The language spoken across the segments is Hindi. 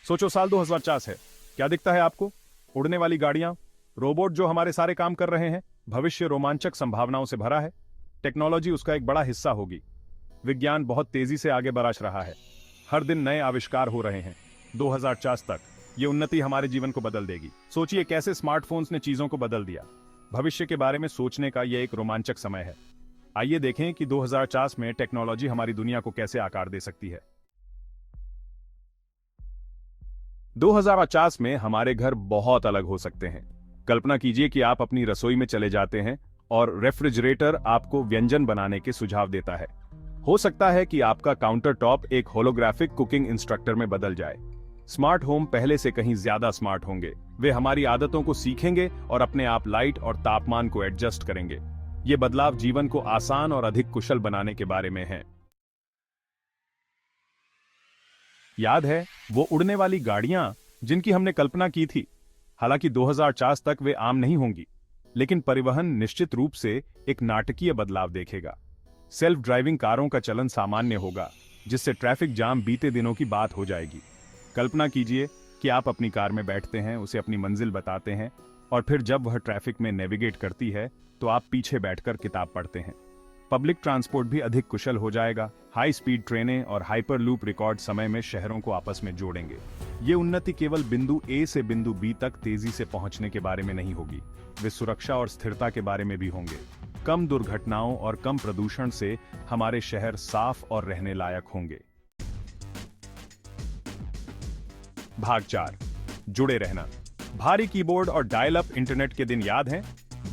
सोचो साल 2050 है। क्या दिखता है आपको? उड़ने वाली गाड़ियां, रोबोट जो हमारे सारे काम कर रहे हैं। भविष्य रोमांचक संभावनाओं से भरा है। टेक्नोलॉजी उसका एक बड़ा हिस्सा होगी। विज्ञान बहुत तेजी से आगे बढ़ रहा है। हर दिन नए आविष्कार हो रहे हैं। 2050 तक ये उन्नति हमारे जीवन को बदल देगी। सोचिए कैसे स्मार्टफोन्स ने चीजों को बदल दिया। भविष्य के बारे में सोचने का यह एक रोमांचक समय है। आइए देखें कि 2050 में टेक्नोलॉजी हमारी दुनिया को कैसे आकार दे सकती है। 2050 में हमारे घर बहुत अलग हो सकते हैं। कल्पना कीजिए कि आप अपनी रसोई में चले जाते हैं और रेफ्रिजरेटर आपको व्यंजन बनाने के सुझाव देता है। हो सकता है कि आपका काउंटर टॉप एक होलोग्राफिक कुकिंग इंस्ट्रक्टर में बदल जाए। स्मार्ट होम पहले से कहीं ज्यादा स्मार्ट होंगे। वे हमारी आदतों को सीखेंगे और अपने आप लाइट और तापमान को एडजस्ट करेंगे। ये बदलाव जीवन को आसान और अधिक कुशल बनाने के बारे में है। याद है वो उड़ने वाली गाड़ियां जिनकी हमने कल्पना की थी? हालांकि 2050 तक वे आम नहीं होंगी, लेकिन परिवहन निश्चित रूप से एक नाटकीय बदलाव देखेगा। सेल्फ ड्राइविंग कारों का चलन सामान्य होगा, जिससे ट्रैफिक जाम बीते दिनों की बात हो जाएगी। कल्पना कीजिए कि आप अपनी कार में बैठते हैं, उसे अपनी मंजिल बताते हैं, और फिर जब वह ट्रैफिक में नेविगेट करती है तो आप पीछे बैठकर किताब पढ़ते हैं। पब्लिक ट्रांसपोर्ट भी अधिक कुशल हो जाएगा। हाई स्पीड ट्रेनें और हाइपर लूप रिकॉर्ड समय में शहरों को आपस में जोड़ेंगे। ये उन्नति केवल बिंदु ए से बिंदु बी तक तेजी से पहुंचने के बारे में नहीं होगी, वे सुरक्षा और स्थिरता के बारे में भी होंगे। कम दुर्घटनाओं और कम प्रदूषण से हमारे शहर साफ और रहने लायक होंगे। भाग 4, जुड़े रहना। भारी कीबोर्ड और डायल अप इंटरनेट के दिन याद हैं?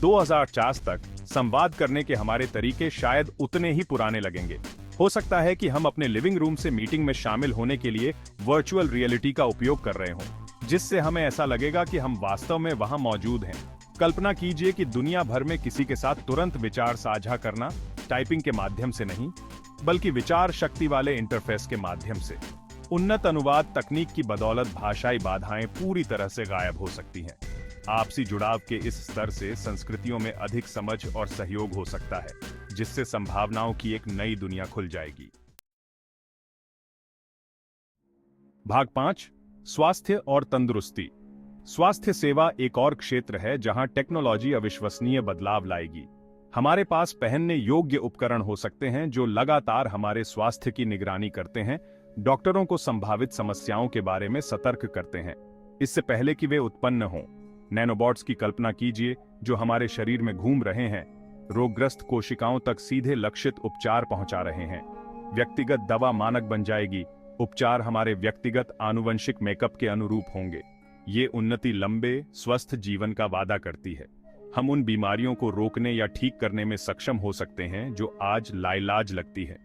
2050 तक संवाद करने के हमारे तरीके शायद उतने ही पुराने लगेंगे। हो सकता है कि हम अपने लिविंग रूम से मीटिंग में शामिल होने के लिए वर्चुअल रियलिटी का उपयोग कर रहे हों, जिससे हमें ऐसा लगेगा कि हम वास्तव में वहां मौजूद हैं। कल्पना कीजिए कि दुनिया भर में किसी के साथ तुरंत विचार साझा करना, टाइपिंग के माध्यम से नहीं, बल्कि विचार शक्ति वाले इंटरफेस के माध्यम से। उन्नत अनुवाद तकनीक की बदौलत भाषाई बाधाएं पूरी तरह से गायब हो सकती हैं। आपसी जुड़ाव के इस स्तर से संस्कृतियों में अधिक समझ और सहयोग हो सकता है, जिससे संभावनाओं की एक नई दुनिया खुल जाएगी। भाग 5, स्वास्थ्य और तंदुरुस्ती। स्वास्थ्य सेवा एक और क्षेत्र है जहां टेक्नोलॉजी अविश्वसनीय बदलाव लाएगी। हमारे पास पहनने योग्य उपकरण हो सकते हैं जो लगातार हमारे स्वास्थ्य की निगरानी करते हैं, डॉक्टरों को संभावित समस्याओं के बारे में सतर्क करते हैं इससे पहले कि वे उत्पन्न हों। नैनोबॉट्स की कल्पना कीजिए जो हमारे शरीर में घूम रहे हैं, रोगग्रस्त कोशिकाओं तक सीधे लक्षित उपचार पहुंचा रहे हैं। व्यक्तिगत दवा मानक बन जाएगी। उपचार हमारे व्यक्तिगत आनुवंशिक मेकअप के अनुरूप होंगे। ये उन्नति लंबे, स्वस्थ जीवन का वादा करती है। हम उन बीमारियों को रोकने या ठीक करने में सक्षम हो सकते हैं जो आज लाइलाज लगती है।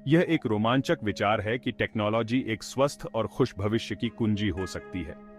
यह एक रोमांचक विचार है कि टेक्नोलॉजी एक स्वस्थ और खुश भविष्य की कुंजी हो सकती है।